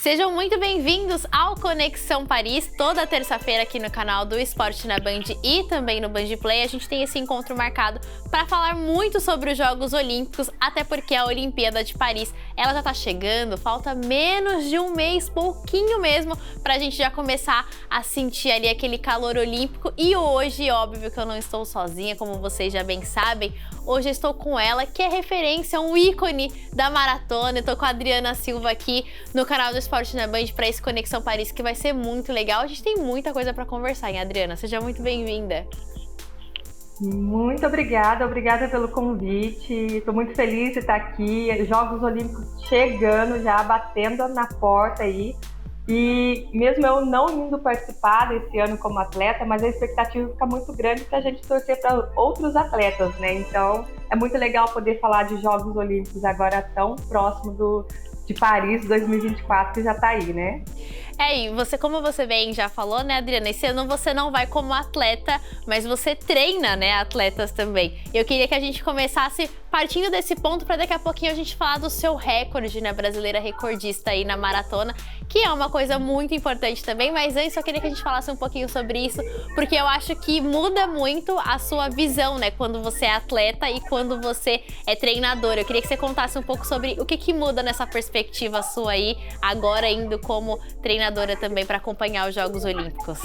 Sejam muito bem-vindos ao Conexão Paris, toda terça-feira aqui no canal do Esporte na Band e também no Band Play. A gente tem esse encontro marcado para falar muito sobre os Jogos Olímpicos, até porque a Olimpíada de Paris, ela já tá chegando, falta menos de um mês, pouquinho mesmo, pra gente já começar a sentir ali aquele calor olímpico. E hoje, óbvio que eu não estou sozinha, como vocês já bem sabem, hoje eu estou com ela, que é referência, um ícone da maratona. Eu tô com a Adriana Silva aqui no canal do Esporte na Band para esse Conexão Paris, que vai ser muito legal. A gente tem muita coisa para conversar, hein, Adriana? Seja muito bem-vinda. Muito obrigada pelo convite. Estou muito feliz de estar aqui. Jogos Olímpicos chegando, já batendo na porta aí. E mesmo eu não indo participar desse ano como atleta, mas a expectativa fica muito grande para a gente torcer para outros atletas, né? Então é muito legal poder falar de Jogos Olímpicos agora tão próximo de Paris 2024, que já está aí, né? E você, como você bem já falou, né, Adriana, esse ano você não vai como atleta, mas você treina, né, atletas também. Eu queria que a gente começasse partindo desse ponto para daqui a pouquinho a gente falar do seu recorde, né, brasileira recordista aí na maratona, que é uma coisa muito importante também, mas antes eu queria que a gente falasse um pouquinho sobre isso, porque eu acho que muda muito a sua visão, né, quando você é atleta e quando você é treinador. Eu queria que você contasse um pouco sobre o que muda nessa perspectiva sua aí, agora indo como treinadora também para acompanhar os Jogos Olímpicos.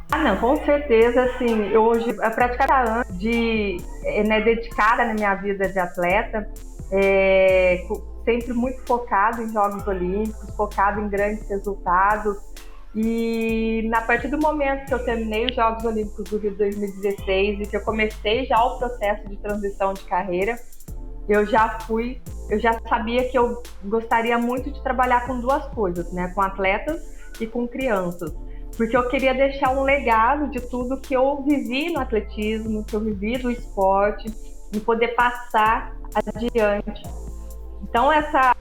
Não, com certeza, assim, hoje, praticamente anos dedicada na minha vida de atleta, sempre muito focado em Jogos Olímpicos, focado em grandes resultados. E a partir do momento que eu terminei os Jogos Olímpicos do Rio de 2016 e que eu comecei já o processo de transição de carreira, eu já sabia que eu gostaria muito de trabalhar com duas coisas, né? Com atletas e com crianças, porque eu queria deixar um legado de tudo que eu vivi no atletismo, que eu vivi no esporte, e poder passar adiante. Então essa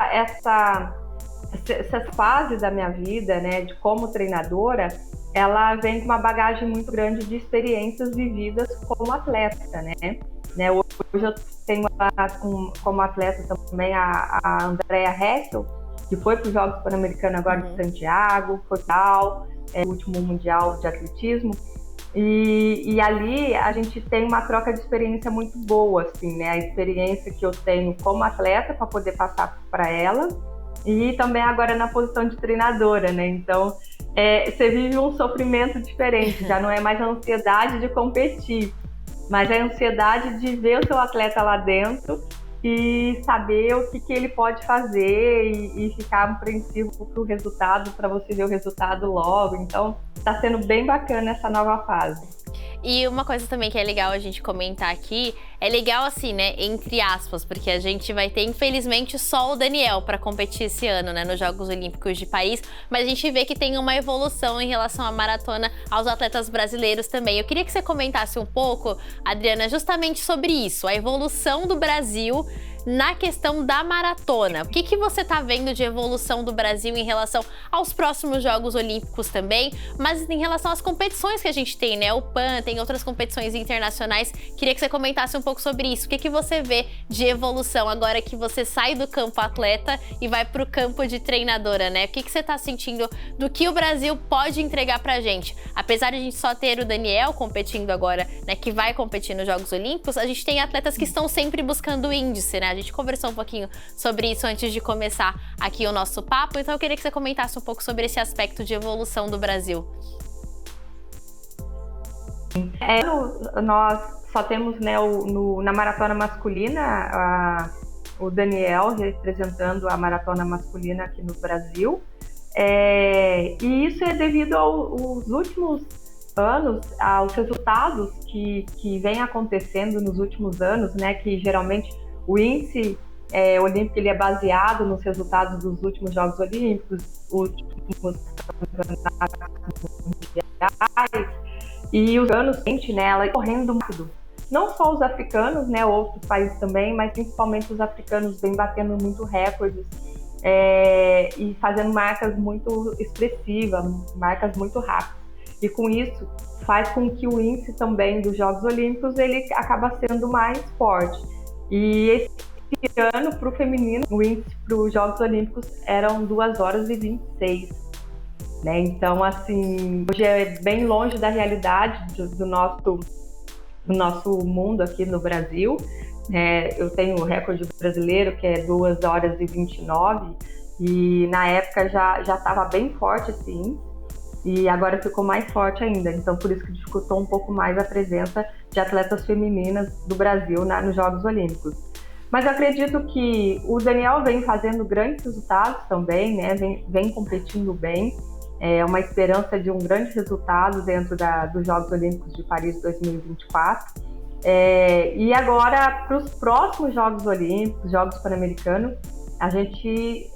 fase da minha vida, né, de como treinadora, ela vem com uma bagagem muito grande de experiências vividas como atleta, né? Hoje eu tenho como atleta também a Andrea Hessel, que foi para os Jogos Pan-Americanos agora de Santiago, foi o último Mundial de Atletismo, e ali a gente tem uma troca de experiência muito boa, assim, né? A experiência que eu tenho como atleta para poder passar para ela, e também agora na posição de treinadora, né? Então, você vive um sofrimento diferente, já não é mais a ansiedade de competir, mas é a ansiedade de ver o seu atleta lá dentro e saber o que ele pode fazer e ficar apreensivo para o resultado, para você ver o resultado logo. Então, está sendo bem bacana essa nova fase. E uma coisa também que é legal a gente comentar aqui, é legal assim, né, entre aspas, porque a gente vai ter, infelizmente, só o Daniel para competir esse ano, né, nos Jogos Olímpicos de Paris, mas a gente vê que tem uma evolução em relação à maratona aos atletas brasileiros também. Eu queria que você comentasse um pouco, Adriana, justamente sobre isso, a evolução do Brasil na questão da maratona. O que você tá vendo de evolução do Brasil em relação aos próximos Jogos Olímpicos também, mas em relação às competições que a gente tem, né? O PAN, tem outras competições internacionais. Queria que você comentasse um pouco sobre isso. O que você vê de evolução agora que você sai do campo atleta e vai pro campo de treinadora, né? O que você tá sentindo do que o Brasil pode entregar pra gente? Apesar de a gente só ter o Daniel competindo agora, né, que vai competir nos Jogos Olímpicos, a gente tem atletas que estão sempre buscando o índice, né? A gente conversou um pouquinho sobre isso antes de começar aqui o nosso papo, então eu queria que você comentasse um pouco sobre esse aspecto de evolução do Brasil. Nós só temos, né, na maratona masculina o Daniel representando a maratona masculina aqui no Brasil, e isso é devido aos últimos anos, aos resultados que vem acontecendo nos últimos anos, né, que geralmente o índice olímpico ele é baseado nos resultados dos últimos Jogos Olímpicos, últimos campeonatos mundiais, e os anos seguintes, né, ela correndo muito rápido. Não só os africanos, né, outros países também, mas principalmente os africanos vêm batendo muito recordes e fazendo marcas muito expressivas, marcas muito rápidas. E com isso faz com que o índice também dos Jogos Olímpicos ele acaba sendo mais forte. E ano, para o feminino, o índice para os Jogos Olímpicos eram 2 horas e 26. Né? Então, assim, hoje é bem longe da realidade do nosso mundo aqui no Brasil. Eu tenho o recorde brasileiro, que é 2 horas e 29, e na época já estava bem forte esse índice, e agora ficou mais forte ainda. Então, por isso que dificultou um pouco mais a presença de atletas femininas do Brasil nos Jogos Olímpicos. Mas eu acredito que o Daniel vem fazendo grandes resultados também, né? Vem competindo bem. É uma esperança de um grande resultado dentro dos Jogos Olímpicos de Paris 2024. E agora, para os próximos Jogos Olímpicos, Jogos Pan-Americanos, a gente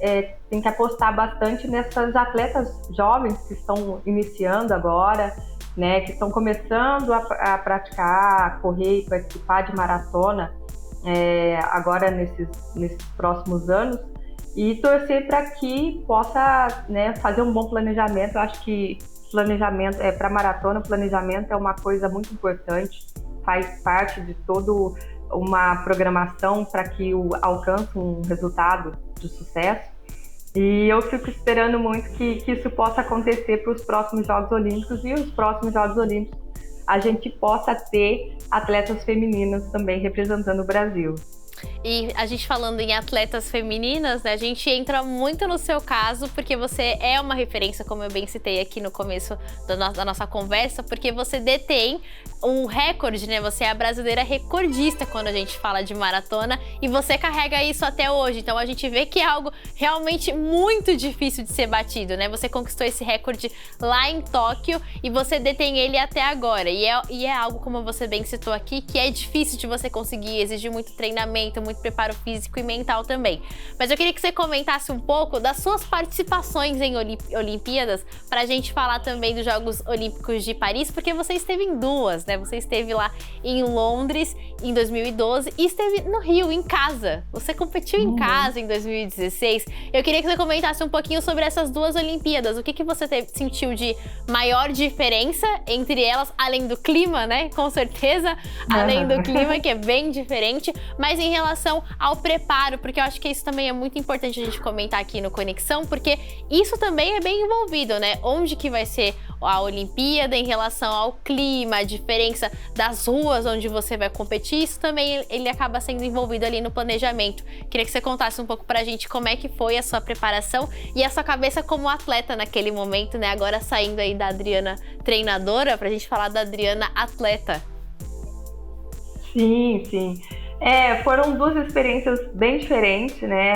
tem que apostar bastante nessas atletas jovens que estão iniciando agora, né, que estão começando a praticar, a correr e participar de maratona agora nesses próximos anos, e torcer para que possa, né, fazer um bom planejamento. Eu acho que planejamento para maratona, planejamento é uma coisa muito importante, faz parte de toda uma programação para que alcance um resultado de sucesso. E eu fico esperando muito que isso possa acontecer para os próximos Jogos Olímpicos, e os próximos Jogos Olímpicos a gente possa ter atletas femininas também representando o Brasil. E a gente falando em atletas femininas, né, a gente entra muito no seu caso, porque você é uma referência, como eu bem citei aqui no começo da nossa conversa, porque você detém um recorde, né? Você é a brasileira recordista quando a gente fala de maratona, e você carrega isso até hoje. Então a gente vê que é algo realmente muito difícil de ser batido, né? Você conquistou esse recorde lá em Tóquio e você detém ele até agora. E é algo, como você bem citou aqui, que é difícil de você conseguir, exige muito treinamento, muito preparo físico e mental também. Mas eu queria que você comentasse um pouco das suas participações em Olimpíadas, pra gente falar também dos Jogos Olímpicos de Paris, porque você esteve em duas, né? Você esteve lá em Londres em 2012 e esteve no Rio, em casa. Você competiu em casa em 2016. Eu queria que você comentasse um pouquinho sobre essas duas Olimpíadas. O que você sentiu de maior diferença entre elas, além do clima, né? Com certeza, além do clima, que é bem diferente, mas em relação ao preparo, porque eu acho que isso também é muito importante a gente comentar aqui no Conexão, porque isso também é bem envolvido, né? Onde que vai ser a Olimpíada em relação ao clima, a diferença das ruas onde você vai competir, isso também ele acaba sendo envolvido ali no planejamento. Queria que você contasse um pouco pra gente como é que foi a sua preparação e a sua cabeça como atleta naquele momento, né? Agora saindo aí da Adriana treinadora, pra gente falar da Adriana atleta. Sim, sim. Foram duas experiências bem diferentes, né?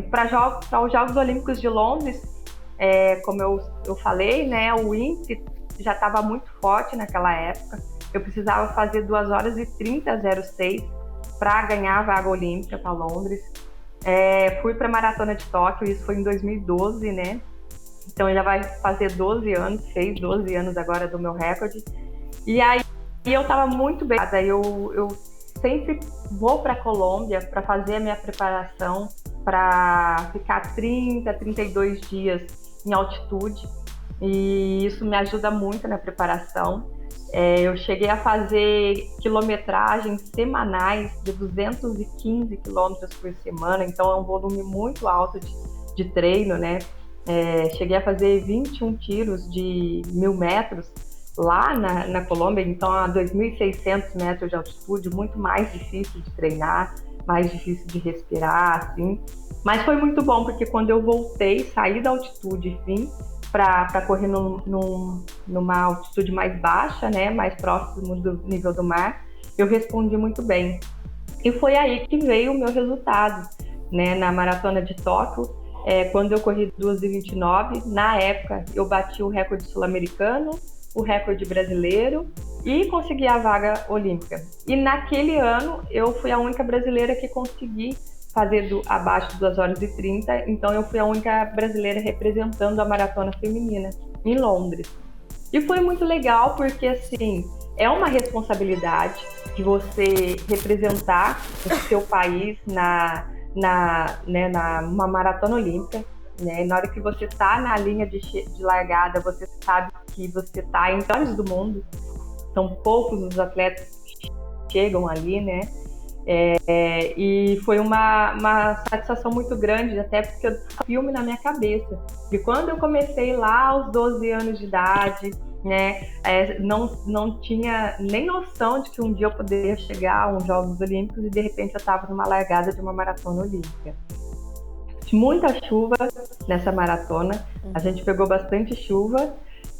Para os Jogos Olímpicos de Londres, como eu falei, né? O índice já estava muito forte naquela época. Eu precisava fazer 2 horas e 30,06 para ganhar a vaga olímpica para Londres. Fui para a Maratona de Tóquio, isso foi em 2012, né? Então já vai fazer 12 anos, fez 12 anos agora do meu recorde. E aí eu estava muito bem. Eu sempre vou para a Colômbia para fazer a minha preparação, para ficar 30, 32 dias em altitude, e isso me ajuda muito na preparação. Eu cheguei a fazer quilometragens semanais de 215 quilômetros por semana, então é um volume muito alto de treino, né? Cheguei a fazer 21 tiros de 1.000 metros lá na Colômbia, então a 2.600 metros de altitude, muito mais difícil de treinar, mais difícil de respirar, assim. Mas foi muito bom, porque quando eu voltei, saí da altitude e vim para correr numa altitude mais baixa, né, mais próximo do nível do mar, eu respondi muito bem. E foi aí que veio o meu resultado, né, na Maratona de Tóquio. Quando eu corri 2h29, na época eu bati o recorde sul-americano, o recorde brasileiro e consegui a vaga olímpica. E naquele ano eu fui a única brasileira que consegui fazer abaixo de 2 horas e 30, então eu fui a única brasileira representando a maratona feminina em Londres. E foi muito legal porque, assim, é uma responsabilidade de você representar o seu país numa maratona olímpica, né? Na hora que você está na linha de largada, você sabe que você está em melhores do mundo. São poucos os atletas que chegam ali, né? E foi uma satisfação muito grande, até porque eu tinha um filme na minha cabeça. E quando eu comecei lá aos 12 anos de idade, né, não tinha nem noção de que um dia eu poderia chegar aos Jogos Olímpicos e de repente eu estava numa largada de uma maratona olímpica. Muita chuva nessa maratona, a gente pegou bastante chuva.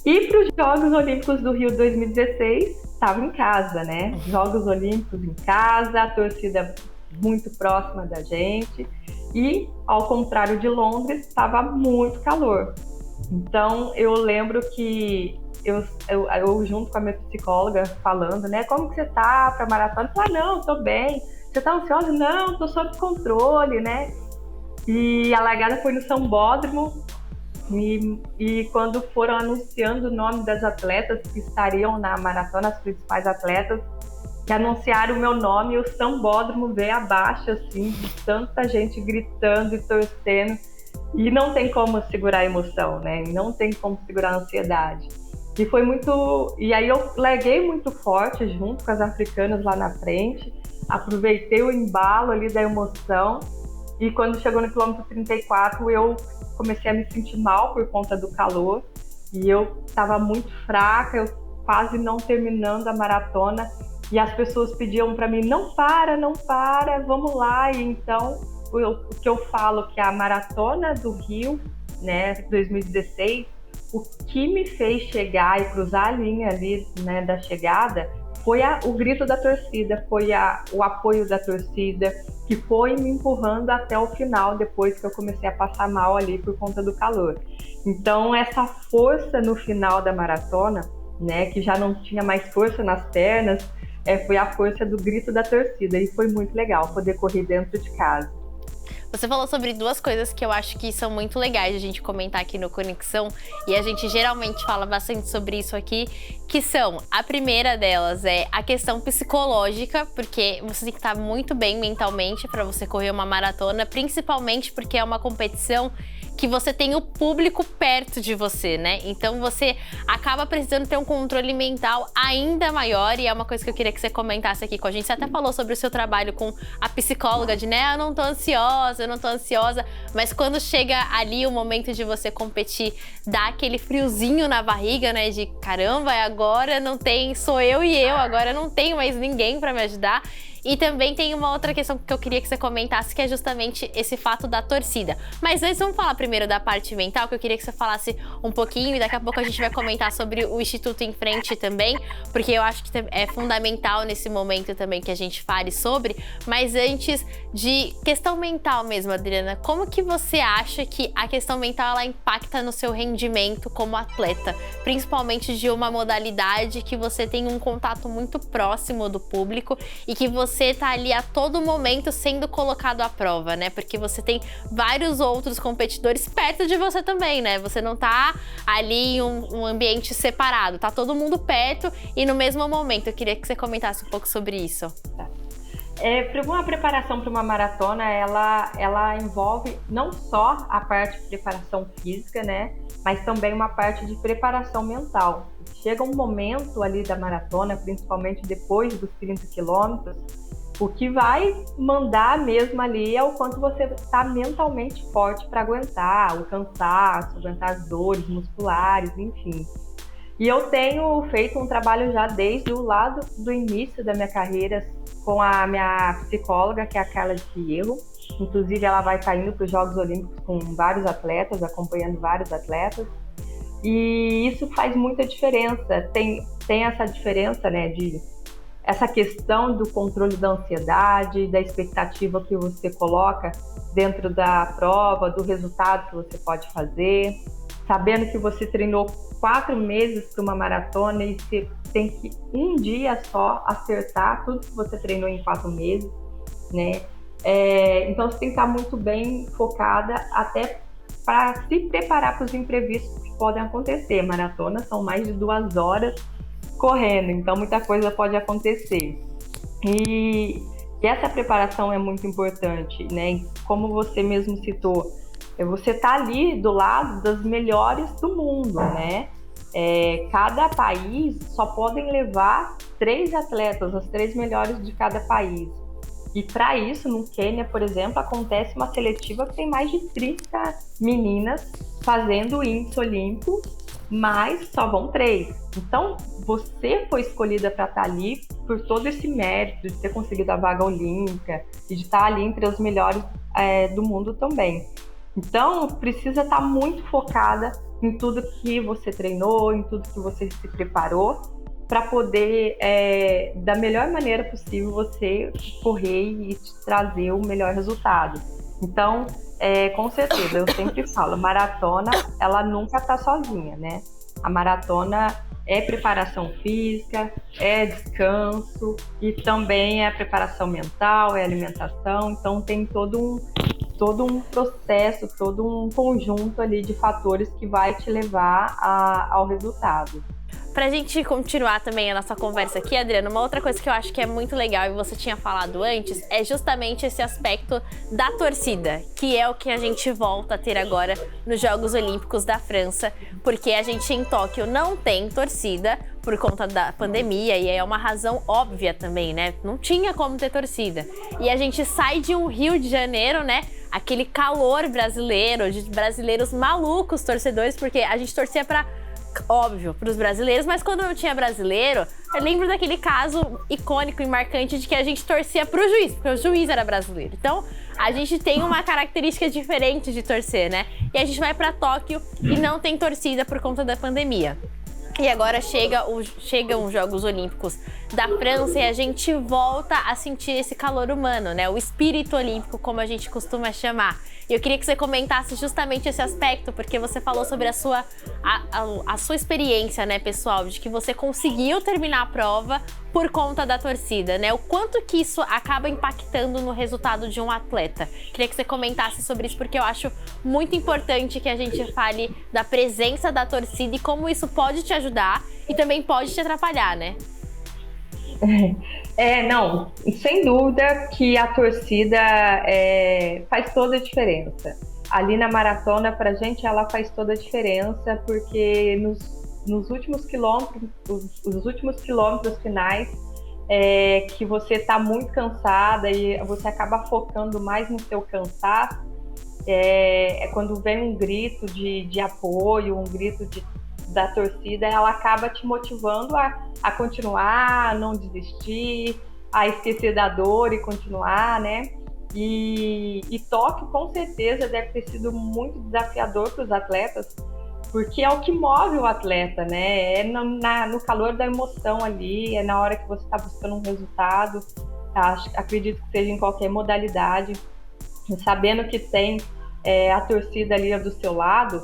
E para os Jogos Olímpicos do Rio 2016, estava em casa, né? Jogos Olímpicos em casa, a torcida muito próxima da gente. E, ao contrário de Londres, estava muito calor. Então, eu lembro que eu junto com a minha psicóloga, falando, né? Como que você tá para a maratona? Eu falei, não, tô bem. Você tá ansiosa? Não, tô sob controle, né? E a largada foi no São Bódromo. E quando foram anunciando o nome das atletas que estariam na maratona, as principais atletas, que anunciaram o meu nome, o sambódromo veio abaixo, assim, de tanta gente gritando e torcendo. E não tem como segurar a emoção, né? Não tem como segurar a ansiedade. E foi muito... E aí eu larguei muito forte junto com as africanas lá na frente, aproveitei o embalo ali da emoção. E quando chegou no quilômetro 34, eu comecei a me sentir mal por conta do calor e eu estava muito fraca, eu quase não terminando a maratona e as pessoas pediam para mim, não para, vamos lá. E então o que eu falo que a maratona do Rio, né, 2016, o que me fez chegar e cruzar a linha ali, né, da chegada foi o grito da torcida, foi o apoio da torcida, que foi me empurrando até o final, depois que eu comecei a passar mal ali por conta do calor. Então, essa força no final da maratona, né, que já não tinha mais força nas pernas, foi a força do grito da torcida, e foi muito legal poder correr dentro de casa. Você falou sobre duas coisas que eu acho que são muito legais de a gente comentar aqui no Conexão, e a gente geralmente fala bastante sobre isso aqui, que são, a primeira delas é a questão psicológica, porque você tem que estar muito bem mentalmente para você correr uma maratona, principalmente porque é uma competição que você tem o público perto de você, né? Então você acaba precisando ter um controle mental ainda maior, e é uma coisa que eu queria que você comentasse aqui com a gente. Você até falou sobre o seu trabalho com a psicóloga, de né, eu não tô ansiosa, mas quando chega ali o momento de você competir, dá aquele friozinho na barriga, né? De caramba, agora não tem, sou eu e eu, agora não tenho mais ninguém pra me ajudar. E também tem uma outra questão que eu queria que você comentasse, que é justamente esse fato da torcida. Mas antes, vamos falar primeiro da parte mental, que eu queria que você falasse um pouquinho, e daqui a pouco a gente vai comentar sobre o Instituto Em Frente também, porque eu acho que é fundamental nesse momento também que a gente fale sobre. Mas antes de questão mental mesmo, Adriana, como que você acha que a questão mental ela impacta no seu rendimento como atleta? Principalmente de uma modalidade que você tem um contato muito próximo do público e que você tá ali a todo momento sendo colocado à prova, né? Porque você tem vários outros competidores perto de você também, né? Você não tá ali em um ambiente separado, tá todo mundo perto e no mesmo momento. Eu queria que você comentasse um pouco sobre isso. Para uma preparação para uma maratona, ela envolve não só a parte de preparação física, né? Mas também uma parte de preparação mental. Chega um momento ali da maratona, principalmente depois dos 30 quilômetros, o que vai mandar mesmo ali é o quanto você está mentalmente forte para aguentar o cansaço, aguentar as dores musculares, enfim. E eu tenho feito um trabalho já desde o lado do início da minha carreira com a minha psicóloga, que é a Carla de Fierro. Inclusive, ela vai estar indo para os Jogos Olímpicos com vários atletas, acompanhando vários atletas. E isso faz muita diferença. Tem essa diferença, né, de essa questão do controle da ansiedade, da expectativa que você coloca dentro da prova, do resultado que você pode fazer, sabendo que você treinou 4 meses para uma maratona e você tem que um dia só acertar tudo que você treinou em 4 meses, né? Então você tem que estar muito bem focada até para se preparar para os imprevistos que podem acontecer. Maratonas são mais de 2 horas correndo, então muita coisa pode acontecer. E essa preparação é muito importante, né? Como você mesmo citou, você está ali do lado das melhores do mundo, né? Cada país só podem levar 3 atletas, as 3 melhores de cada país. E para isso, no Quênia, por exemplo, acontece uma seletiva que tem mais de 30 meninas fazendo o índice olímpico, mas só vão 3. Então, você foi escolhida para estar ali por todo esse mérito de ter conseguido a vaga olímpica e de estar ali entre os melhores do mundo também. Então, precisa estar muito focada em tudo que você treinou, em tudo que você se preparou, para poder, da melhor maneira possível, você correr e te trazer o melhor resultado. Então, com certeza, eu sempre falo, maratona, ela nunca está sozinha, né? A maratona é preparação física, é descanso e também é preparação mental, é alimentação. Então, tem todo um processo, todo um conjunto ali de fatores que vai te levar ao resultado. Pra gente continuar também a nossa conversa aqui, Adriana, uma outra coisa que eu acho que é muito legal e você tinha falado antes é justamente esse aspecto da torcida, que é o que a gente volta a ter agora nos Jogos Olímpicos da França, porque a gente em Tóquio não tem torcida por conta da pandemia e é uma razão óbvia também, né? Não tinha como ter torcida. E a gente sai de um Rio de Janeiro, né? Aquele calor brasileiro, de brasileiros malucos torcedores, porque a gente torcia para óbvio, para os brasileiros, mas quando não tinha brasileiro, eu lembro daquele caso icônico e marcante de que a gente torcia para o juiz, porque o juiz era brasileiro. Então, a gente tem uma característica diferente de torcer, né? E a gente vai para Tóquio e não tem torcida por conta da pandemia. E agora chegam os Jogos Olímpicos da França e a gente volta a sentir esse calor humano, né? O espírito olímpico, como a gente costuma chamar. E eu queria que você comentasse justamente esse aspecto, porque você falou sobre a sua experiência, né, pessoal, de que você conseguiu terminar a prova por conta da torcida, né? O quanto que isso acaba impactando no resultado de um atleta. Queria que você comentasse sobre isso, porque eu acho muito importante que a gente fale da presença da torcida e como isso pode te ajudar e também pode te atrapalhar, né? Não, sem dúvida que a torcida faz toda a diferença. Ali na maratona, pra gente, ela faz toda a diferença, porque nos últimos quilômetros, os últimos quilômetros finais, que você está muito cansada e você acaba focando mais no seu cansaço, quando vem um grito de apoio, um grito da torcida, ela acaba te motivando a continuar, a não desistir, a esquecer da dor e continuar, né? E Tóquio, com certeza, deve ter sido muito desafiador para os atletas, porque é o que move o atleta, né? É no calor da emoção ali, é na hora que você está buscando um resultado, acredito que seja em qualquer modalidade, sabendo que tem a torcida ali do seu lado,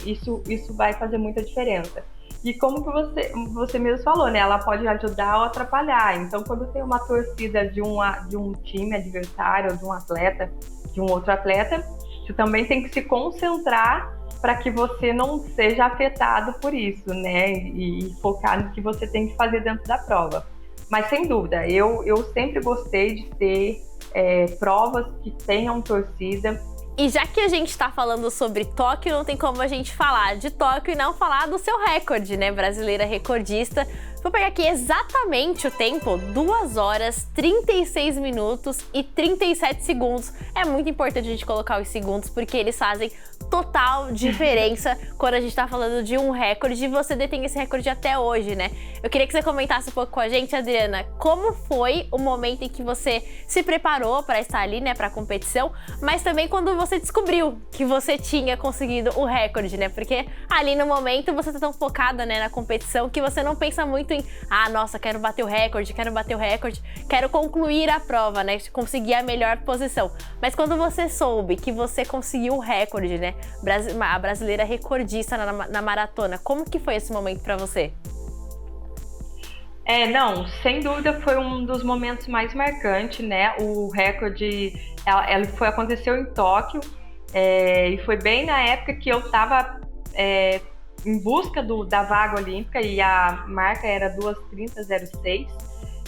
isso vai fazer muita diferença. E como que você mesmo falou, né? Ela pode ajudar ou atrapalhar. Então, quando tem uma torcida de um time adversário, ou de um atleta, de um outro atleta, você também tem que se concentrar para que você não seja afetado por isso, né? E focar no que você tem que fazer dentro da prova. Mas, sem dúvida, eu sempre gostei de ter provas que tenham torcida. E já que a gente tá falando sobre Tóquio, não tem como a gente falar de Tóquio e não falar do seu recorde, né? Brasileira recordista. Vou pegar aqui exatamente o tempo, 2 horas, 36 minutos e 37 segundos. É muito importante a gente colocar os segundos, porque eles fazem total diferença quando a gente tá falando de um recorde, e você detém esse recorde até hoje, né? Eu queria que você comentasse um pouco com a gente, Adriana, como foi o momento em que você se preparou para estar ali, né, para a competição, mas também quando você descobriu que você tinha conseguido o recorde, né? Porque ali no momento você tá tão focada, né, na competição que você não pensa muito em, nossa, quero bater o recorde, quero concluir a prova, né? Conseguir a melhor posição. Mas quando você soube que você conseguiu o recorde, né? A brasileira recordista na maratona, como que foi esse momento para você? Não, sem dúvida foi um dos momentos mais marcantes, né? O recorde, aconteceu em Tóquio, e foi bem na época que eu estava em busca da vaga olímpica, e a marca era 2:30:06,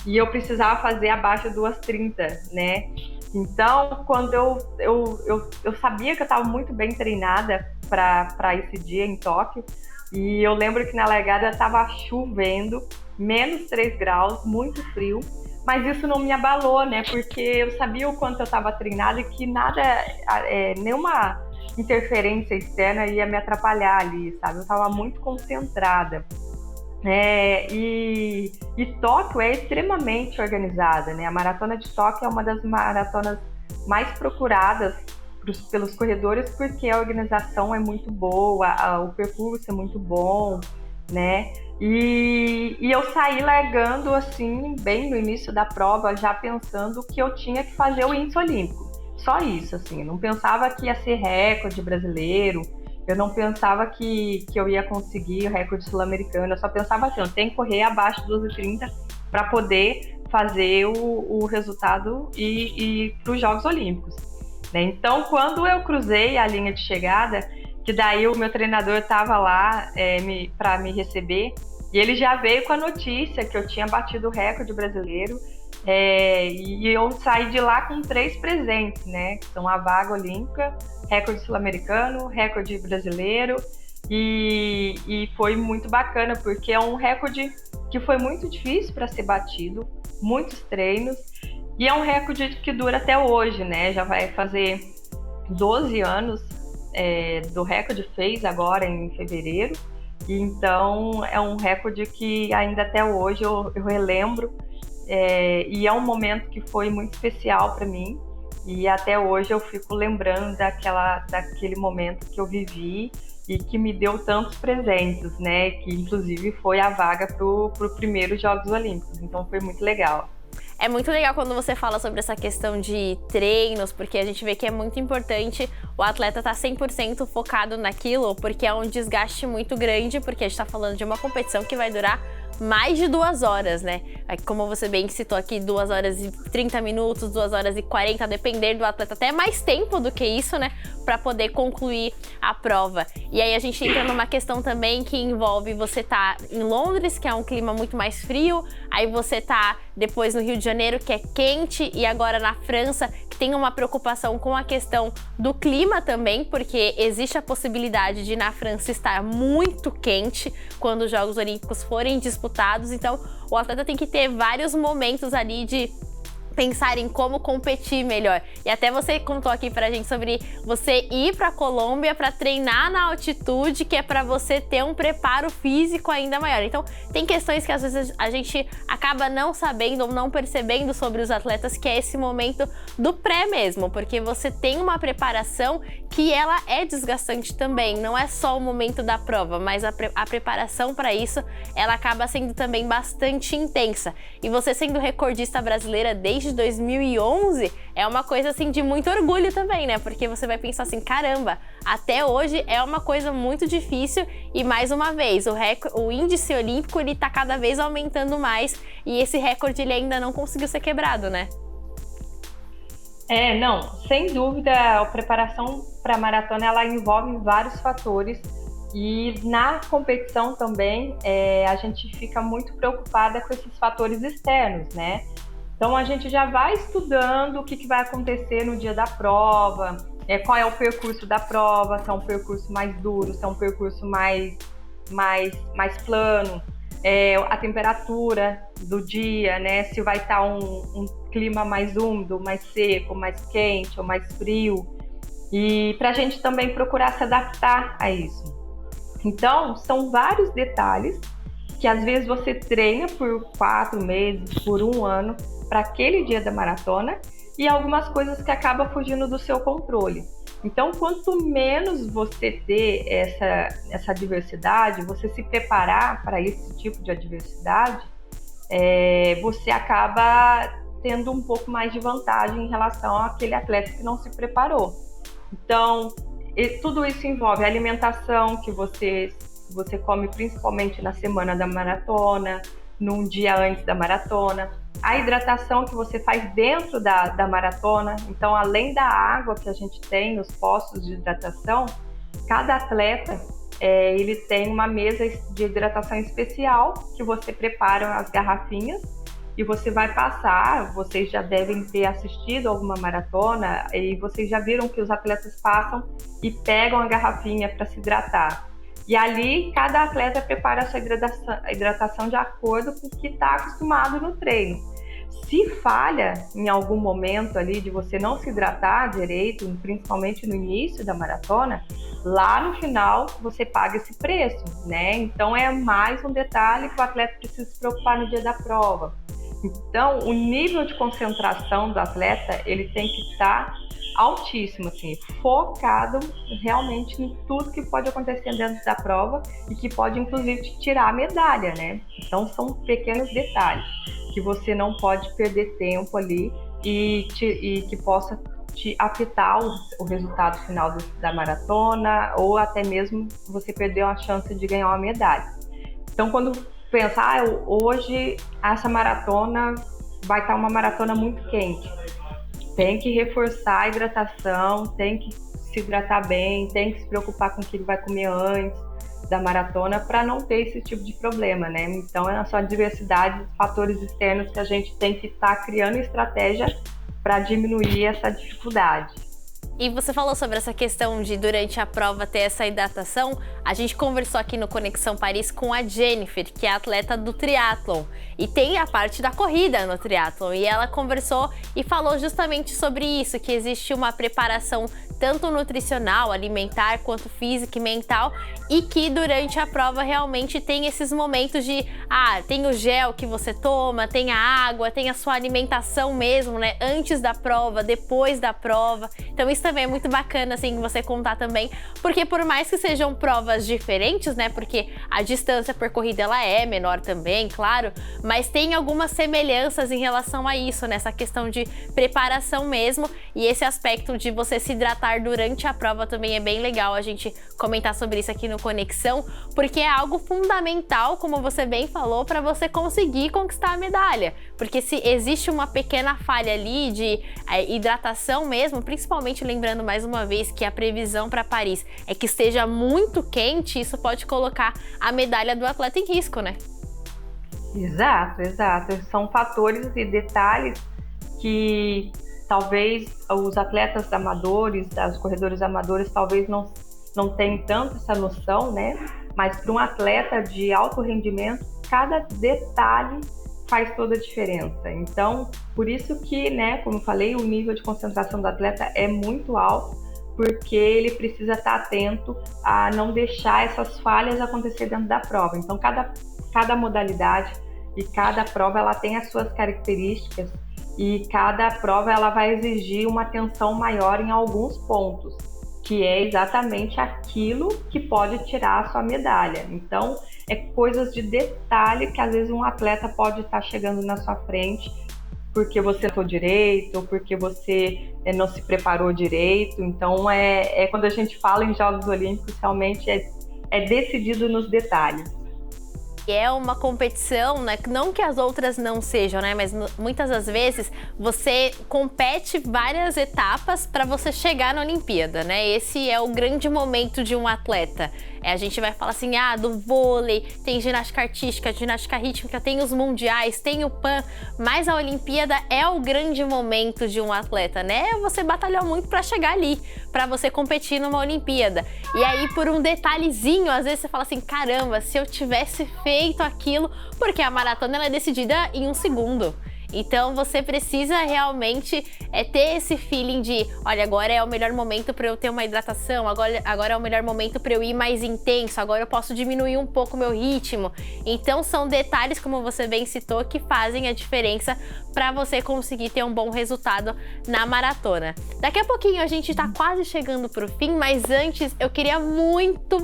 e eu precisava fazer abaixo de 2:30, né? Então, quando eu sabia que eu estava muito bem treinada para esse dia em Tóquio, e eu lembro que na largada estava chovendo, -3 graus, muito frio, mas isso não me abalou, né? Porque eu sabia o quanto eu estava treinada e que nada, nenhuma interferência externa ia me atrapalhar ali, sabe? Eu estava muito concentrada. E Tóquio é extremamente organizada, né? A Maratona de Tóquio é uma das maratonas mais procuradas pelos corredores porque a organização é muito boa, o percurso é muito bom, né? E eu saí largando assim, bem no início da prova, já pensando que eu tinha que fazer o índice olímpico. Só isso, assim, não pensava que ia ser recorde brasileiro, eu não pensava que eu ia conseguir o recorde sul-americano, eu só pensava assim, eu tenho que correr abaixo de 12h30 para poder fazer o resultado e ir para os Jogos Olímpicos. Né? Então, quando eu cruzei a linha de chegada, que daí o meu treinador estava lá para me receber, e ele já veio com a notícia que eu tinha batido o recorde brasileiro, e eu saí de lá com 3 presentes, né? Que são a vaga olímpica, recorde sul-americano, recorde brasileiro, e foi muito bacana, porque é um recorde que foi muito difícil para ser batido, muitos treinos, e é um recorde que dura até hoje, né? Já vai fazer 12 anos do recorde, fez agora em fevereiro, então é um recorde que ainda até hoje eu relembro, e é um momento que foi muito especial para mim, e até hoje eu fico lembrando daquele momento que eu vivi e que me deu tantos presentes, né? Que inclusive foi a vaga para o primeiro Jogos Olímpicos, então foi muito legal. É muito legal quando você fala sobre essa questão de treinos, porque a gente vê que é muito importante o atleta estar 100% focado naquilo, porque é um desgaste muito grande, porque a gente está falando de uma competição que vai durar mais de 2 horas, né? Como você bem citou aqui, 2 horas e 30 minutos, 2 horas e 40, depender do atleta, até mais tempo do que isso, né? Para poder concluir a prova. E aí a gente entra numa questão também que envolve você tá em Londres, que é um clima muito mais frio, aí você tá depois no Rio de Janeiro, que é quente, e agora na França, que tem uma preocupação com a questão do clima também, porque existe a possibilidade de na França estar muito quente quando os Jogos Olímpicos forem disputados, então o atleta tem que ter vários momentos ali de pensar em como competir melhor. E até você contou aqui pra gente sobre você ir pra Colômbia pra treinar na altitude, que é pra você ter um preparo físico ainda maior. Então, tem questões que às vezes a gente acaba não sabendo ou não percebendo sobre os atletas, que é esse momento do pré mesmo, porque você tem uma preparação que ela é desgastante também. Não é só o momento da prova, mas a preparação para isso, ela acaba sendo também bastante intensa. E você sendo recordista brasileira desde 2011, é uma coisa assim de muito orgulho também, né? Porque você vai pensar assim, caramba, até hoje é uma coisa muito difícil e mais uma vez, o índice olímpico ele tá cada vez aumentando mais e esse recorde ele ainda não conseguiu ser quebrado, né? Não, sem dúvida, a preparação para a maratona ela envolve vários fatores e na competição também a gente fica muito preocupada com esses fatores externos, né? Então a gente já vai estudando o que vai acontecer no dia da prova, qual é o percurso da prova, se é um percurso mais duro, se é um percurso mais plano, a temperatura do dia, né? Se vai estar um clima mais úmido, mais seco, mais quente ou mais frio, e para a gente também procurar se adaptar a isso. Então, são vários detalhes que às vezes você treina por 4 meses, por 1 ano, para aquele dia da maratona, e algumas coisas que acabam fugindo do seu controle. Então, quanto menos você ter essa adversidade, você se preparar para esse tipo de adversidade, você acaba tendo um pouco mais de vantagem em relação àquele atleta que não se preparou. Então, tudo isso envolve a alimentação que você come principalmente na semana da maratona, num dia antes da maratona, a hidratação que você faz dentro da maratona. Então, além da água que a gente tem nos postos de hidratação, cada atleta ele tem uma mesa de hidratação especial que você prepara as garrafinhas e você vai passar. Vocês já devem ter assistido alguma maratona e vocês já viram que os atletas passam e pegam a garrafinha para se hidratar. E ali, cada atleta prepara a sua hidratação de acordo com o que está acostumado no treino. Se falha em algum momento ali de você não se hidratar direito, principalmente no início da maratona, lá no final você paga esse preço, né? Então é mais um detalhe que o atleta precisa se preocupar no dia da prova. Então, o nível de concentração do atleta, ele tem que estar altíssimo, assim, focado realmente em tudo que pode acontecer dentro da prova e que pode, inclusive, te tirar a medalha, né? Então, são pequenos detalhes que você não pode perder tempo ali e que possa te afetar o resultado final da maratona ou até mesmo você perder a chance de ganhar uma medalha. Então, quando pensar, hoje essa maratona vai estar uma maratona muito quente. Tem que reforçar a hidratação, tem que se hidratar bem, tem que se preocupar com o que ele vai comer antes da maratona para não ter esse tipo de problema, né? Então é a sua diversidade de fatores externos que a gente tem que estar criando estratégia para diminuir essa dificuldade. E você falou sobre essa questão de durante a prova ter essa hidratação. A gente conversou aqui no Conexão Paris com a Jennifer, que é atleta do triatlon, e tem a parte da corrida no triatlon, e ela conversou e falou justamente sobre isso, que existe uma preparação tanto nutricional, alimentar, quanto física e mental, e que durante a prova realmente tem esses momentos de, tem o gel que você toma, tem a água, tem a sua alimentação mesmo, né, antes da prova, depois da prova. Então isso também é muito bacana, assim, você contar também, porque por mais que sejam provas diferentes, né, porque a distância percorrida ela é menor também, claro, mas tem algumas semelhanças em relação a isso, nessa questão de preparação mesmo, e esse aspecto de você se hidratar durante a prova também é bem legal a gente comentar sobre isso aqui no Conexão, porque é algo fundamental, como você bem falou, para você conseguir conquistar a medalha, porque se existe uma pequena falha ali de hidratação mesmo, principalmente lembrando mais uma vez que a previsão para Paris é que esteja muito quente, isso pode colocar a medalha do atleta em risco, né? Exato. São fatores e detalhes que talvez os atletas amadores, os corredores amadores, talvez não tenham tanto essa noção, né? Mas para um atleta de alto rendimento, cada detalhe faz toda a diferença. Então, por isso que, né, como eu falei, o nível de concentração do atleta é muito alto, porque ele precisa estar atento a não deixar essas falhas acontecer dentro da prova. Então, cada modalidade e cada prova ela tem as suas características e cada prova ela vai exigir uma atenção maior em alguns pontos, que é exatamente aquilo que pode tirar a sua medalha. Então, é coisas de detalhe que às vezes um atleta pode estar chegando na sua frente porque você não direito, ou porque você não se preparou direito. Então, quando a gente fala em Jogos Olímpicos, realmente é decidido nos detalhes. É uma competição, né? Não que as outras não sejam, né? Mas muitas das vezes você compete várias etapas para você chegar na Olimpíada, né? Esse é o grande momento de um atleta. A gente vai falar assim, do vôlei, tem ginástica artística, ginástica rítmica, tem os mundiais, tem o PAN, mas a Olimpíada é o grande momento de um atleta, né? Você batalhou muito para chegar ali, para você competir numa Olimpíada. E aí, por um detalhezinho, às vezes você fala assim, caramba, se eu tivesse feito aquilo, porque a maratona ela é decidida em 1 segundo. Então você precisa realmente ter esse feeling de, olha, agora é o melhor momento para eu ter uma hidratação, agora é o melhor momento para eu ir mais intenso, agora eu posso diminuir um pouco o meu ritmo. Então são detalhes, como você bem citou, que fazem a diferença para você conseguir ter um bom resultado na maratona. Daqui a pouquinho a gente tá quase chegando pro fim, mas antes eu queria muito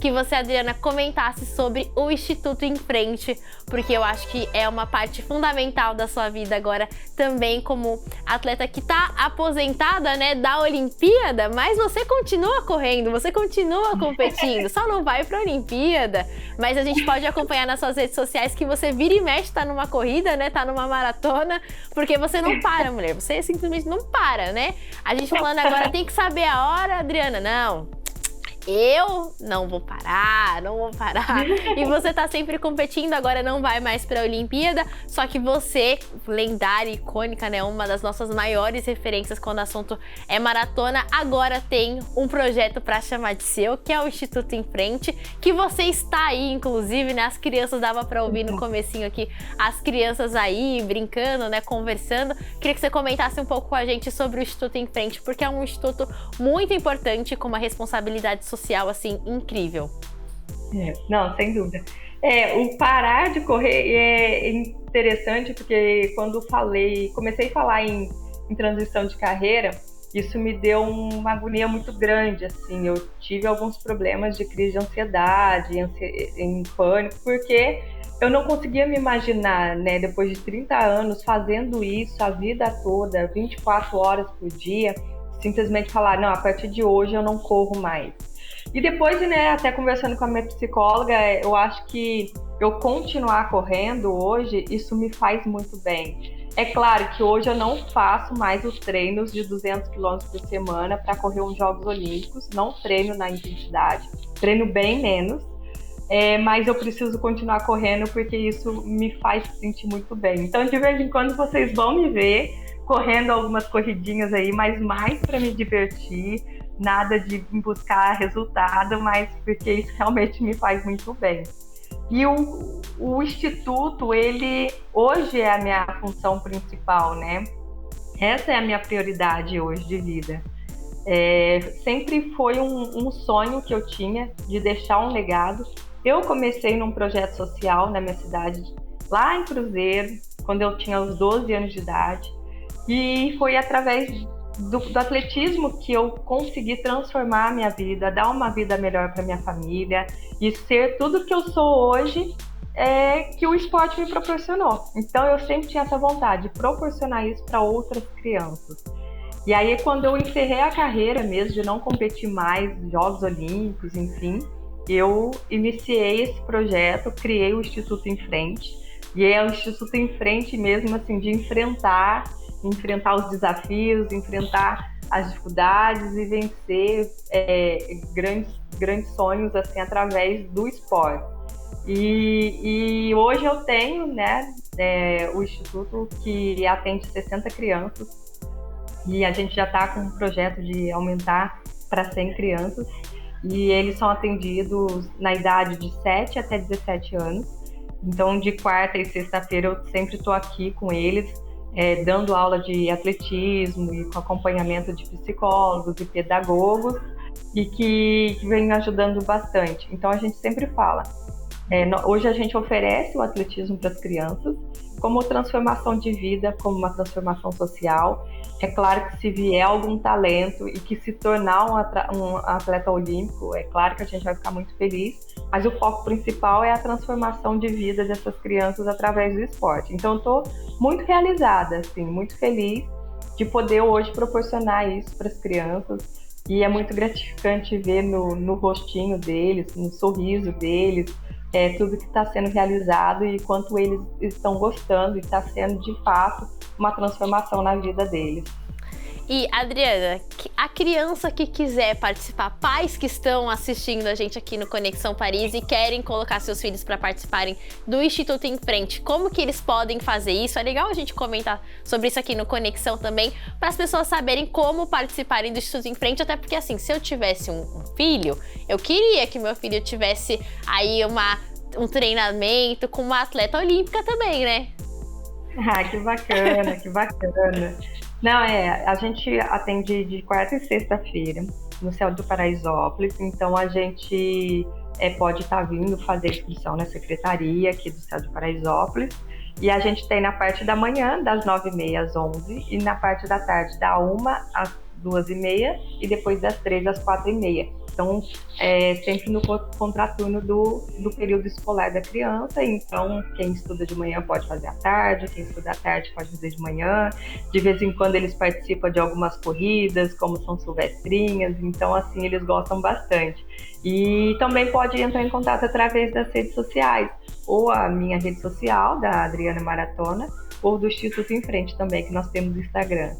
que você, Adriana, comentasse sobre o Instituto Em Frente, porque eu acho que é uma parte fundamental da sua vida agora, também como atleta que tá aposentada, né, da Olimpíada, mas você continua correndo, você continua competindo, só não vai pra Olimpíada, mas a gente pode acompanhar nas suas redes sociais que você vira e mexe, tá numa corrida, né, tá numa maratona, porque você não para, mulher, você simplesmente não para, né? A gente falando agora, tem que saber a hora, Adriana, não. eu não vou parar, não vou parar. E você tá sempre competindo, agora não vai mais pra Olimpíada, só que você, lendária, icônica, né, uma das nossas maiores referências quando o assunto é maratona, agora tem um projeto pra chamar de seu, que é o Instituto em Frente, que você está aí, inclusive, né, as crianças, dava pra ouvir no comecinho aqui, as crianças aí brincando, né, conversando. Queria que você comentasse um pouco com a gente sobre o Instituto em Frente, porque é um instituto muito importante, com uma responsabilidade social, assim, incrível. Não, sem dúvida. O parar de correr é interessante porque quando comecei a falar em transição de carreira, isso me deu uma agonia muito grande, assim, eu tive alguns problemas de crise de ansiedade, em pânico, porque eu não conseguia me imaginar, né, depois de 30 anos fazendo isso a vida toda, 24 horas por dia, simplesmente falar, não, a partir de hoje eu não corro mais. E depois, né, até conversando com a minha psicóloga, eu acho que eu continuar correndo hoje, isso me faz muito bem. É claro que hoje eu não faço mais os treinos de 200 quilômetros por semana para correr uns Jogos Olímpicos, não treino na intensidade, treino bem menos, mas eu preciso continuar correndo porque isso me faz sentir muito bem. Então, de vez em quando, vocês vão me ver correndo algumas corridinhas aí, mas mais para me divertir, nada de buscar resultado, mas porque isso realmente me faz muito bem. E o Instituto, ele hoje é a minha função principal, né? Essa é a minha prioridade hoje de vida. Sempre foi um sonho que eu tinha de deixar um legado. Eu comecei num projeto social na minha cidade, lá em Cruzeiro, quando eu tinha os 12 anos de idade. E foi através do atletismo que eu consegui transformar a minha vida, dar uma vida melhor para minha família e ser tudo que eu sou hoje, que o esporte me proporcionou. Então eu sempre tinha essa vontade de proporcionar isso para outras crianças. E aí quando eu encerrei a carreira mesmo, de não competir mais nos Jogos Olímpicos, enfim, eu iniciei esse projeto, criei o Instituto em Frente, e é o Instituto em Frente mesmo, assim, de enfrentar os desafios, enfrentar as dificuldades e vencer grandes sonhos, assim, através do esporte. E hoje eu tenho, né, o Instituto que atende 60 crianças e a gente já está com um projeto de aumentar para 100 crianças e eles são atendidos na idade de 7 até 17 anos. Então, de quarta e sexta-feira eu sempre estou aqui com eles, dando aula de atletismo e com acompanhamento de psicólogos e pedagogos e que vem ajudando bastante. Então a gente sempre fala, hoje a gente oferece o atletismo para as crianças como transformação de vida, como uma transformação social. É claro que se vier algum talento e que se tornar um atleta olímpico, é claro que a gente vai ficar muito feliz, mas o foco principal é a transformação de vida dessas crianças através do esporte. Então eu estou muito realizada, assim, muito feliz de poder hoje proporcionar isso para as crianças e é muito gratificante ver no rostinho deles, no sorriso deles, tudo que está sendo realizado e quanto eles estão gostando e está sendo de fato uma transformação na vida deles. E, Adriana, a criança que quiser participar, pais que estão assistindo a gente aqui no Conexão Paris e querem colocar seus filhos para participarem do Instituto em Frente, como que eles podem fazer isso? É legal a gente comentar sobre isso aqui no Conexão também, para as pessoas saberem como participarem do Instituto em Frente, até porque, assim, se eu tivesse um filho, eu queria que meu filho tivesse aí um treinamento com uma atleta olímpica também, né? Ah, que bacana, que bacana. Não, a gente atende de quarta e sexta-feira no Céu do Paraisópolis, então a gente pode estar vindo fazer inscrição na secretaria aqui do Céu do Paraisópolis e a gente tem na parte da manhã, das 9h30 às 11h e na parte da tarde, da 1h às 2h30 e depois das 3h às 4h30. Então, sempre no contraturno do período escolar da criança. Então, quem estuda de manhã pode fazer à tarde, quem estuda à tarde pode fazer de manhã. De vez em quando eles participam de algumas corridas, como são silvestrinhas. Então, assim, eles gostam bastante. E também pode entrar em contato através das redes sociais, ou a minha rede social, da Adriana Maratona, ou do Instituto em Frente também, que nós temos no Instagram.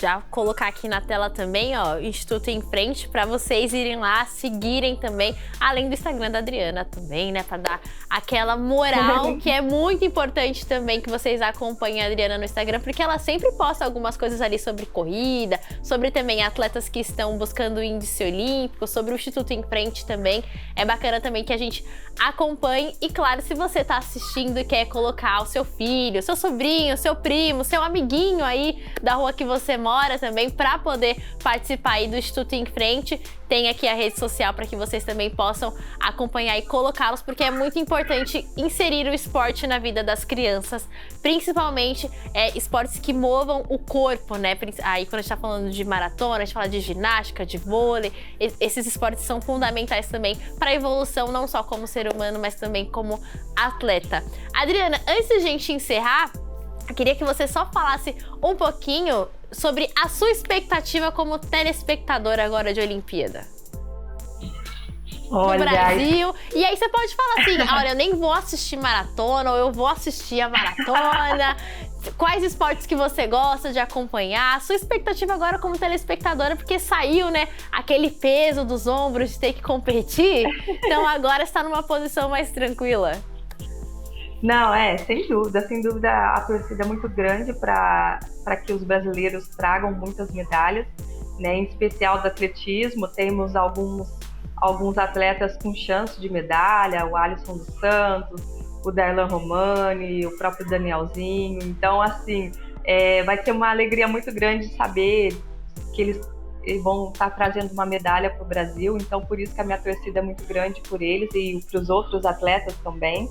já colocar aqui na tela também, ó, Instituto em Frente, para vocês irem lá, seguirem também, além do Instagram da Adriana também, né, para dar aquela moral, que é muito importante também que vocês acompanhem a Adriana no Instagram, porque ela sempre posta algumas coisas ali sobre corrida, sobre também atletas que estão buscando o índice olímpico, sobre o Instituto em Frente também. É bacana também que a gente acompanhe e, claro, se você tá assistindo e quer colocar o seu filho, seu sobrinho, seu primo, seu amiguinho aí da rua que você mora também para poder participar aí do Instituto em Frente, tem aqui a rede social para que vocês também possam acompanhar e colocá-los, porque é muito importante inserir o esporte na vida das crianças, principalmente esportes que movam o corpo, né? Aí quando a gente tá falando de maratona, a gente fala de ginástica, de vôlei, esses esportes são fundamentais também para a evolução, não só como ser humano, mas também como atleta. Adriana, antes de a gente encerrar, eu queria que você só falasse um pouquinho sobre a sua expectativa como telespectadora agora de Olimpíada. Olha, no Brasil. E aí você pode falar assim, olha, eu nem vou assistir maratona, ou eu vou assistir a maratona. Quais esportes que você gosta de acompanhar? A sua expectativa agora como telespectadora, porque saiu, né, aquele peso dos ombros de ter que competir. Então agora está numa posição mais tranquila. Não, sem dúvida a torcida é muito grande para que os brasileiros tragam muitas medalhas, né? Em especial do atletismo, temos alguns atletas com chance de medalha, o Alisson dos Santos, o Darlan Romani, o próprio Danielzinho. Então, assim, vai ser uma alegria muito grande saber que eles vão estar trazendo uma medalha para o Brasil. Então, por isso que a minha torcida é muito grande por eles e para os outros atletas também.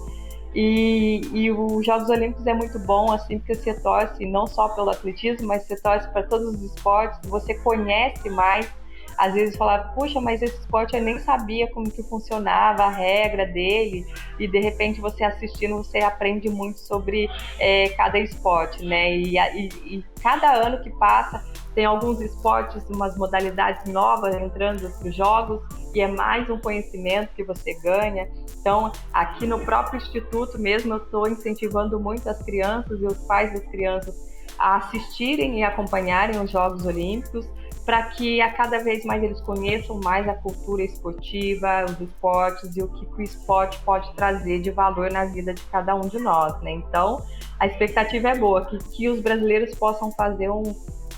E os Jogos Olímpicos é muito bom, assim, porque você torce não só pelo atletismo, mas você torce para todos os esportes, você conhece mais. Às vezes fala, puxa, mas esse esporte eu nem sabia como que funcionava, a regra dele, e de repente você assistindo, você aprende muito sobre cada esporte, né? E cada ano que passa, tem alguns esportes, umas modalidades novas entrando para os jogos, e é mais um conhecimento que você ganha. Então, aqui no próprio Instituto mesmo, eu estou incentivando muito as crianças e os pais das crianças a assistirem e acompanharem os Jogos Olímpicos, para que a cada vez mais eles conheçam mais a cultura esportiva, os esportes e o que o esporte pode trazer de valor na vida de cada um de nós, né? Então, a expectativa é boa, que os brasileiros possam fazer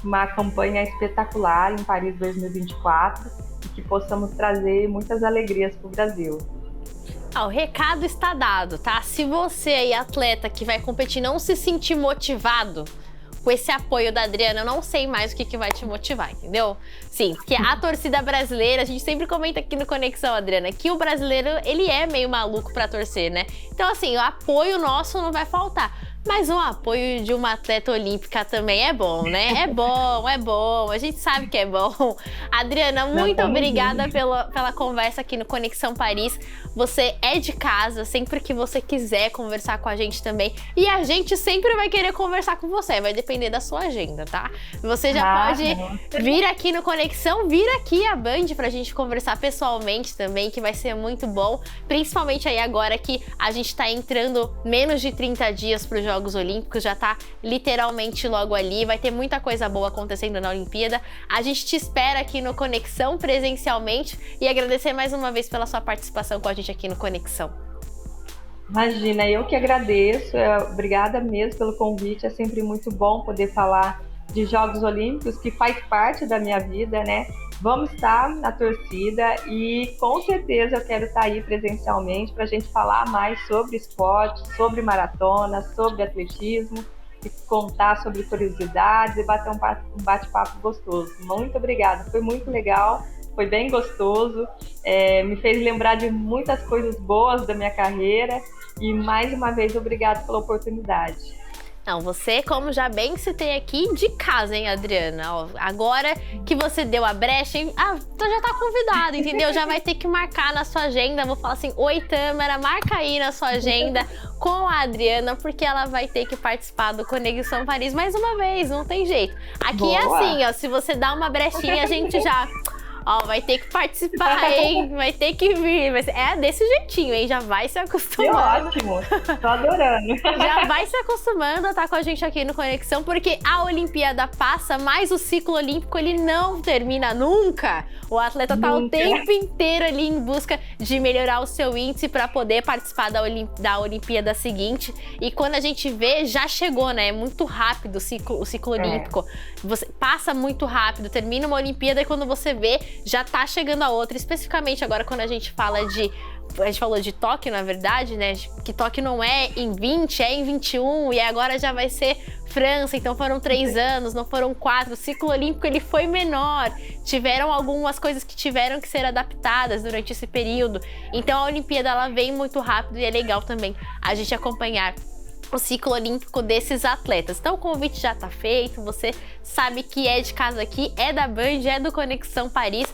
uma campanha espetacular em Paris 2024 e que possamos trazer muitas alegrias para o Brasil. O recado está dado, tá? Se você aí, atleta que vai competir, não se sentir motivado com esse apoio da Adriana, eu não sei mais o que vai te motivar, entendeu? Sim, porque a torcida brasileira, a gente sempre comenta aqui no Conexão, Adriana, que o brasileiro, ele é meio maluco pra torcer, né? Então, assim, o apoio nosso não vai faltar. Mas o apoio de uma atleta olímpica também é bom, né? É bom. A gente sabe que é bom. Adriana, muito obrigada pela conversa aqui no Conexão Paris. Você é de casa, sempre que você quiser conversar com a gente também. E a gente sempre vai querer conversar com você, vai depender da sua agenda, tá? Você já pode vir aqui no Conexão, vir aqui a Band pra gente conversar pessoalmente também, que vai ser muito bom. Principalmente aí agora que a gente tá entrando menos de 30 dias pro Jogos Olímpicos, já tá literalmente logo ali, vai ter muita coisa boa acontecendo na Olimpíada. A gente te espera aqui no Conexão presencialmente e agradecer mais uma vez pela sua participação com a gente aqui no Conexão. Imagina, eu que agradeço, obrigada mesmo pelo convite, é sempre muito bom poder falar de Jogos Olímpicos, que faz parte da minha vida, né? Vamos estar na torcida e com certeza eu quero estar aí presencialmente para a gente falar mais sobre esporte, sobre maratona, sobre atletismo e contar sobre curiosidades e bater um bate-papo gostoso. Muito obrigada, foi muito legal, foi bem gostoso, me fez lembrar de muitas coisas boas da minha carreira e mais uma vez obrigada pela oportunidade. Não, você, como já bem citei aqui, de casa, hein, Adriana? Ó, agora que você deu a brecha, hein? Então já tá convidado, entendeu? Já vai ter que marcar na sua agenda. Vou falar assim, oi, Tâmara, marca aí na sua agenda com a Adriana, porque ela vai ter que participar do Conexão Paris mais uma vez, não tem jeito. Aqui é assim, ó, se você dá uma brechinha, a gente já... Ó, vai ter que participar, hein? Vai ter que vir. É desse jeitinho, hein? Já vai se acostumando. Que ótimo, tô adorando. Já vai se acostumando a estar com a gente aqui no Conexão, porque a Olimpíada passa, mas o ciclo olímpico, ele não termina nunca. O atleta tá o tempo inteiro ali em busca de melhorar o seu índice para poder participar da Olimpíada seguinte. E quando a gente vê, já chegou, né? É muito rápido o ciclo olímpico. Você passa muito rápido, termina uma Olimpíada e quando você vê, já tá chegando a outra. Especificamente agora quando a gente fala de... A gente falou de Tóquio, na verdade, né? Que Tóquio não é em 20, é em 21 e agora já vai ser França. Então foram 3 anos, não foram 4. O ciclo olímpico, ele foi menor. Tiveram algumas coisas que tiveram que ser adaptadas durante esse período. Então a Olimpíada, ela vem muito rápido e é legal também a gente acompanhar o ciclo olímpico desses atletas. Então o convite já tá feito, você sabe que é de casa aqui, é da Band, é do Conexão Paris.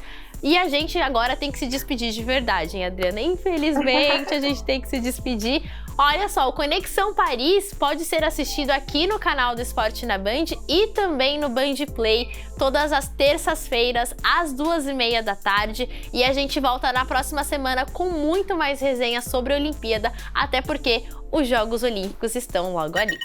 E a gente agora tem que se despedir de verdade, hein, Adriana? Infelizmente, a gente tem que se despedir. Olha só, o Conexão Paris pode ser assistido aqui no canal do Esporte na Band e também no Band Play, todas as terças-feiras, às 2h30 da tarde. E a gente volta na próxima semana com muito mais resenha sobre a Olimpíada, até porque os Jogos Olímpicos estão logo ali.